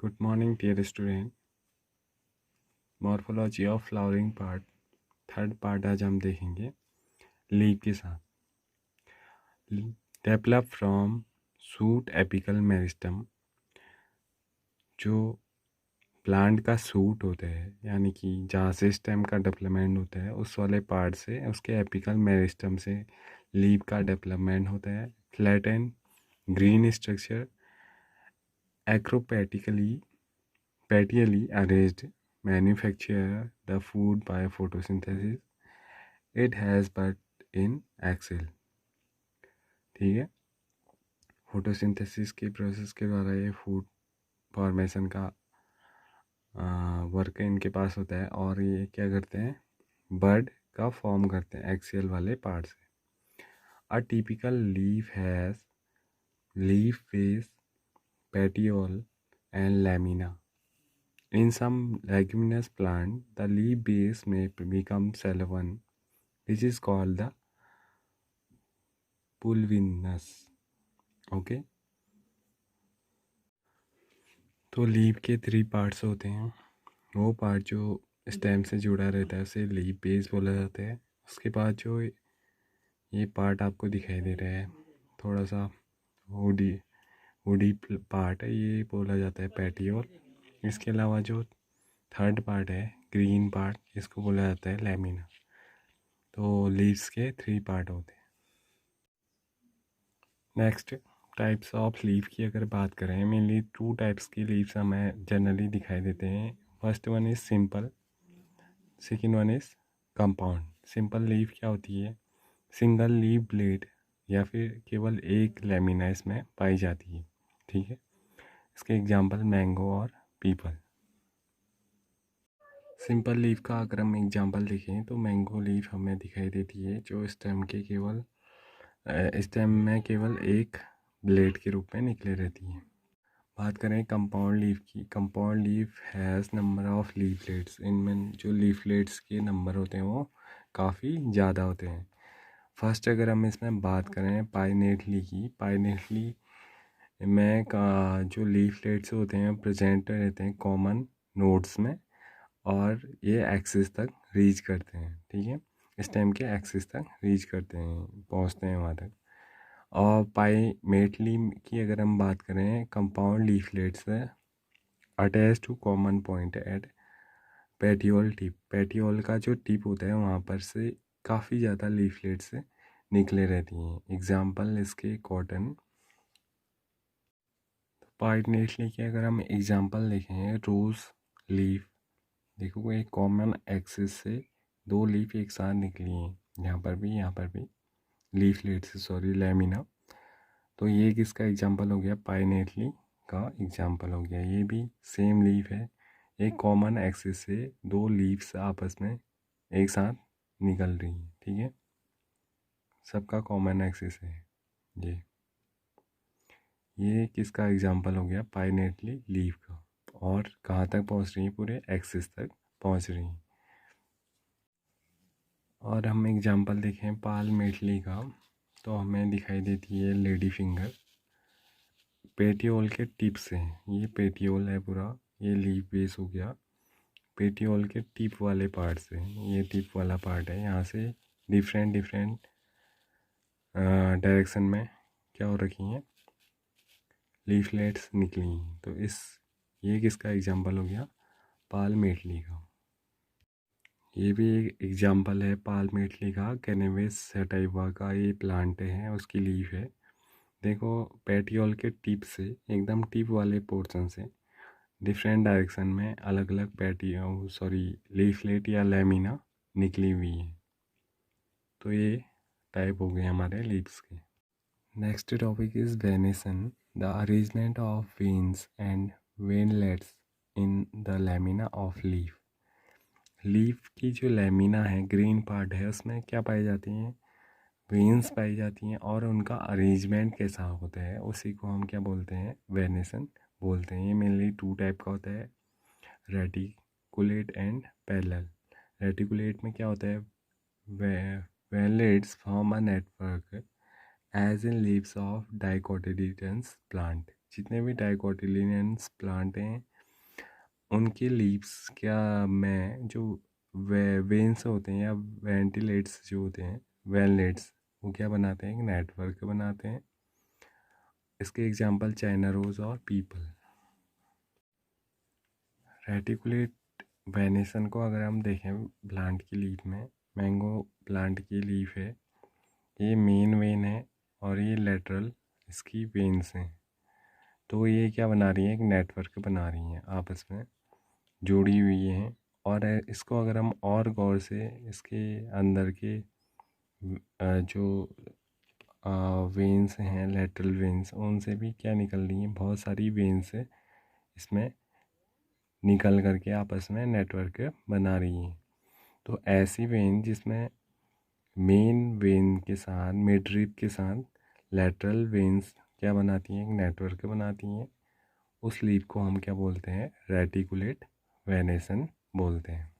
Good morning dear student. Morphology of flowering part third part आज हम देखेंगे leaf के साथ। Develop from shoot apical meristem, जो प्लांट का सूट होता है यानी कि जहाँ से स्टेम का डेवलपमेंट होता है उस वाले पार्ट से उसके एपिकल मेरिस्टम से लीफ का डेवलपमेंट होता है। Flat and green structure, acropatically petially arranged, manufacture the food by photosynthesis. It has but in axil। ठीक है, फोटोसिंथेसिस के प्रोसेस के द्वारा ये फूड फॉर्मेशन का वर्क इनके पास होता है और ये क्या करते हैं, बर्ड का फॉर्म करते हैं एक्सियल वाले पार्ट से। A typical leaf has leaf base, petiole and lamina. In some leguminous plant, the leaf base may become salvin, which is called the pulvinus। Okay, तो लीफ के 3 पार्ट्स होते हैं। वो पार्ट जो स्टेम से जुड़ा रहता है उसे लीफ बेस बोला जाता है। उसके बाद जो ये पार्ट आपको दिखाई दे रहा है थोड़ा सा वुडी वुडी पार्ट है, ये बोला जाता है पेटियोल। इसके अलावा जो थर्ड पार्ट है ग्रीन पार्ट, इसको बोला जाता है लैमिना। तो लीव्स के 3 पार्ट होते हैं। नेक्स्ट, टाइप्स ऑफ लीफ की अगर बात करें, मेनली 2 टाइप्स की लीव्स हमें जनरली दिखाई देते हैं। First one is simple, second one is compound. Simple leaf क्या होती है, सिंगल लीफ ब्लेड या फिर केवल एक लैमिना इसमें पाई जाती है। ठीक है, इसके एग्जांपल मैंगो और पीपल। सिंपल लीफ का अगर हम एग्जांपल देखें तो मैंगो लीफ हमें दिखाई देती है जो स्टेम में केवल एक ब्लेड के रूप में निकले रहती है। बात करें कंपाउंड लीफ की, compound leaf has number of leaflets. इनमें जो लीफलेट्स के नंबर होते हैं वो काफ़ी ज़्यादा होते हैं। फर्स्ट अगर हम इसमें बात करें पाइनेटली की, पाइनेटली में का जो लीफलेट्स होते हैं प्रेजेंट रहते हैं कॉमन नोड्स में और ये एक्सिस तक रीच करते हैं। ठीक है, स्टेम के एक्सिस तक रीच करते हैं, पहुंचते हैं वहाँ तक। और पाइमेटली की अगर हम बात करें, compound leaflets attach to common point at petiole tip. Petiole का जो टिप होता है वहाँ पर से काफ़ी ज़्यादा लीफलेट्स निकले रहती हैं। एग्जाम्पल इसके कॉटन। पाइनेटली की अगर हम एग्जाम्पल देखें, रोज़ लीफ, देखो एक कॉमन एक्सिस से 2 लीफ एक साथ निकली हैं, यहाँ पर भी लीफलेट्स, सॉरी लैमिना। तो ये किसका एग्जांपल हो गया, पाइनेटली का एग्जांपल हो गया। ये भी सेम लीफ है, एक कॉमन एक्सिस से 2 लीव्स आपस में एक साथ निकल रही हैं। ठीक है, सबका कॉमन एक्सिस है ये किसका एग्जांपल हो गया, पाइनेटली लीफ का। और कहाँ तक पहुँच रही है, पूरे एक्सिस तक पहुँच रही हैं। और हम एग्जांपल देखें पालमेटली का तो हमें दिखाई देती है लेडी फिंगर। पेटियोल के टिप से, ये पेटियोल है पूरा, ये लीफ बेस हो गया। पेटियोल के टिप वाले पार्ट से, ये टिप वाला पार्ट है, यहाँ से डिफरेंट डायरेक्शन में क्या हो रखी हैं, लीफलेट्स निकली हैं। तो ये किसका एग्जांपल हो गया, पालमेटली का। ये भी एक एग्जांपल है पालमेटली का, कैनेविस सैटाइवा का ये प्लांट है, उसकी लीफ है। देखो पेटियोल के टिप से, एकदम टिप वाले पोर्शन से डिफरेंट डायरेक्शन में अलग अलग लीफलेट या लैमिना निकली हुई है। तो ये टाइप हो गए हमारे लीव्स के। Next topic is venation, the arrangement of veins and veinlets in the lamina of leaf. Leaf की जो लैमिना है, ग्रीन पार्ट है, उसमें क्या पाई जाती हैं, वेन्स पाई जाती हैं। और उनका अरेंजमेंट कैसा होता है उसी को हम क्या बोलते हैं, वेनेसन बोलते हैं। ये मेनली 2 टाइप का होता है, रेटिकुलेट एंड पैरेलल। रेटिकुलेट में क्या होता है, veinlets form a network as in leaves of dicotyledons plant. जितने भी डाइकोटिलेडन्स प्लांट हैं उनके लीव्स क्या में जो वेन्स होते हैं या वेंटिलेट्स जो होते हैं, वेलनेट्स, वो क्या बनाते हैं, एक नेटवर्क बनाते हैं। इसके एग्जांपल चाइना रोज और पीपल। रेटिकुलेट वेनेसन को अगर हम देखें प्लांट की लीफ में, मैंगो प्लांट की लीफ है, ये मेन वेन है और ये लेटरल इसकी वेन्स हैं। तो ये क्या बना रही हैं, एक नेटवर्क बना रही हैं, आपस में जुड़ी हुई हैं। और इसको अगर हम और गौर से इसके अंदर के जो वेन्स हैं, लेटरल वेन्स, उनसे भी क्या निकल रही हैं, बहुत सारी वेन्स इसमें निकल करके आपस में नेटवर्क बना रही हैं। तो ऐसी वेन जिसमें मेन वेन के साथ, मिडरिप के साथ लेटरल वेन्स क्या बनाती हैं, एक नेटवर्क बनाती हैं, उस लीफ को हम क्या बोलते हैं, रेटिकुलेट वेनेसन बोलते हैं।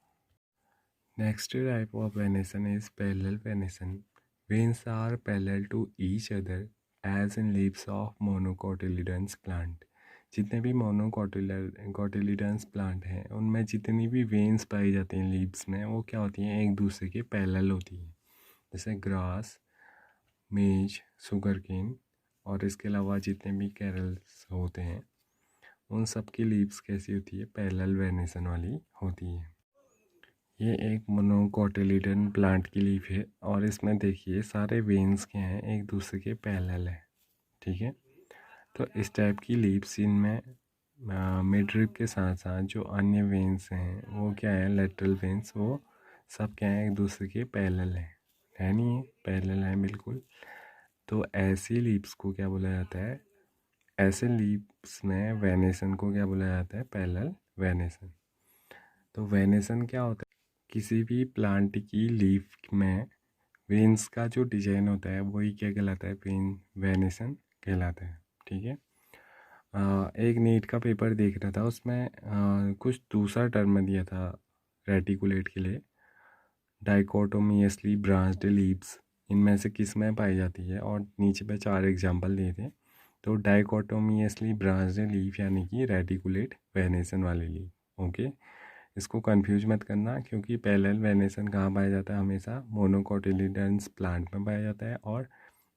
Next type of venation is parallel venation. Veins are parallel to each other as in leaves of monocotyledons plant। जितने भी मोनोकोटिलिडन्स प्लांट हैं उनमें जितनी भी वेन्स पाई जाती हैं लीव्स में, वो क्या होती हैं, एक दूसरे के पैरेलल होती हैं। जैसे ग्रास, मेज, सुगर केन और इसके अलावा जितने भी कैरल्स होते हैं, उन सब की लीव्स कैसी होती है, पैरेलल वेनेसन वाली होती है। ये एक मोनोकोटिलिडन प्लांट की लीफ है और इसमें देखिए सारे वेन्स के हैं, एक दूसरे के पैरेलल है, ठीक है। तो इस टाइप की लीव्स, इनमें मिडरिप के साथ साथ जो अन्य वेन्स हैं वो क्या है, लेटरल वेन्स, वो सब क्या है, एक दूसरे के पैरेलल है नहीं, पैरेलल है बिल्कुल। तो ऐसी लीव्स को क्या बोला जाता है, ऐसे लीव्स में वेनेसन को क्या बोला जाता है, पैरेलल वेनेसन। तो वेनेसन क्या होता है, किसी भी प्लांट की लीफ में वेन्स का जो डिजाइन होता है वही क्या कहलाता है, वेनेसन कहलाता है, ठीक है। एक नीट का पेपर देख रहा था, उसमें कुछ दूसरा टर्म दिया था रेटिकुलेट के लिए, डाइकोटोमियसली ब्रांच्ड लीव्स, इनमें से किस में पाई जाती है, और नीचे पे 4 एग्जांपल दिए थे। तो डाइकोटोमियसली ब्रांच्ड लीफ यानी कि रेटिकुलेट वेनेसन वाली लीफ, ओके। इसको कंफ्यूज मत करना, क्योंकि पैरेलल वेनेसन कहाँ पाया जाता है, हमेशा मोनोकोटिलिडन्स प्लांट में पाया जाता है, और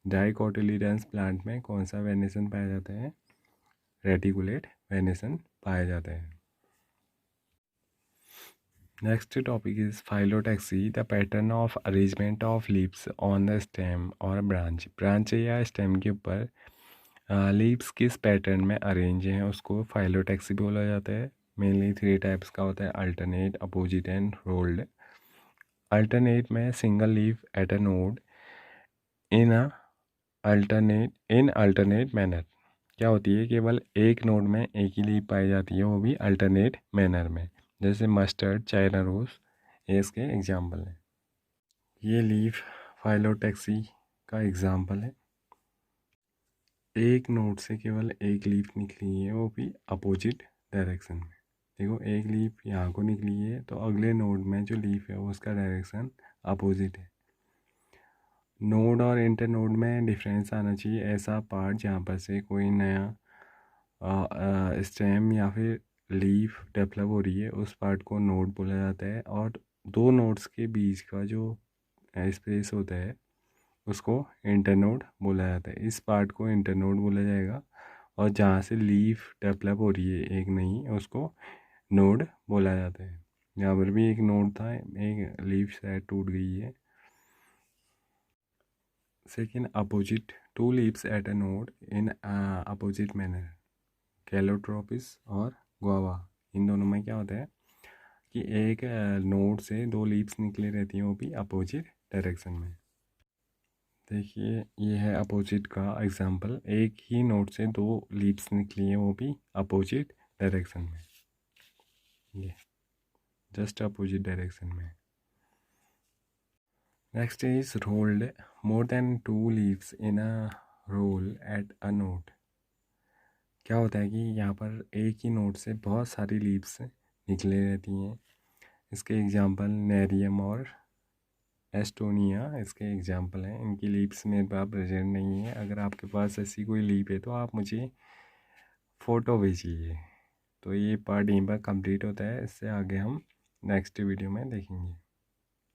डाइकोटिलिडन्स प्लांट में कौन सा वेनेसन पाया जाता है, रेटिकुलेट वेनेसन पाया जाता है। Next topic is phyllotaxy, the pattern of arrangement of leaves on the stem और ब्रांच। ब्रांच या स्टेम के ऊपर लीव्स किस पैटर्न में अरेंज हैं उसको फाइलोटैक्सी बोला जाता है। मेनली 3 टाइप्स का होता है, alternate, opposite and whorled. Alternate में single leaf at a node in alternate manner, क्या होती है, केवल एक नोड में एक ही लीफ पाई जाती है, वो भी अल्टरनेट मैनर में। जैसे मस्टर्ड, चाइना रोज, ये इसके एग्जाम्पल हैं। ये लीफ फाइलोटैक्सी का एग्जाम्पल है। एक नोड से केवल एक लीफ निकली है, वो भी अपोजिट डायरेक्शन में। देखो एक लीफ यहाँ को निकली है, तो अगले नोड में जो लीफ है वो उसका डायरेक्शन अपोजिट है। नोड और इंटर नोड में डिफरेंस आना चाहिए, ऐसा पार्ट जहाँ पर से कोई नया स्टेम या फिर लीफ डेवलप हो रही है, उस पार्ट को नोड बोला जाता है। और 2 नोड्स के बीच का जो स्पेस होता है उसको इंटरनोड बोला जाता है, इस पार्ट को इंटरनोड बोला जाएगा। और जहाँ से लीफ डेवलप हो रही है एक नई, उसको नोड बोला जाता है। यहाँ पर भी एक नोड था, एक लीफ शायद टूट गई है। Second, opposite, 2 leaves eight a node in opposite manner, Calotropis और गुआवा। इन दोनों में क्या होता है कि एक नोड से 2 लीव्स निकली रहती हैं, वो भी अपोजिट डायरेक्शन में। देखिए ये है अपोजिट का एग्जांपल, एक ही नोड से 2 लीव्स निकली हैं, वो भी अपोजिट डायरेक्शन में, ये जस्ट अपोजिट डायरेक्शन में। Next is whorled, more than 2 leaves in a whorl at a node. क्या होता है कि यहाँ पर एक ही नोड से बहुत सारी लीव्स निकले रहती हैं। इसके एग्जांपल नेरियम और एस्टोनिया इसके एग्जांपल हैं। इनकी लीव्स मेरे पास प्रेजेंट नहीं है, अगर आपके पास ऐसी कोई लीव है तो आप मुझे फ़ोटो भेजिए। तो ये पार्ट यहीं पर कंप्लीट होता है, इससे आगे हम नेक्स्ट वीडियो में देखेंगे।